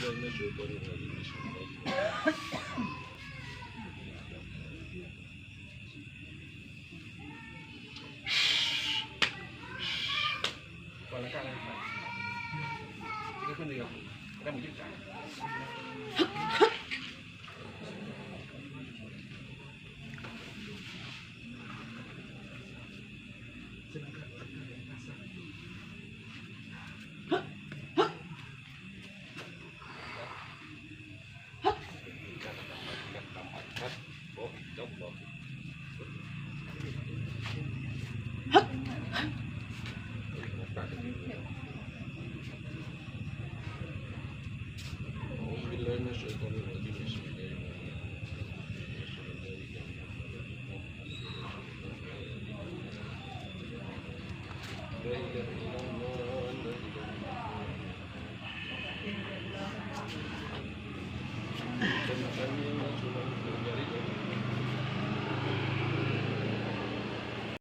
بالله من الشيطان الرجيم بسم الله الرحمن الرحيم Còn là ca này phải cái phân liều đang một chiếc cả بالله من الشيطان الرجيم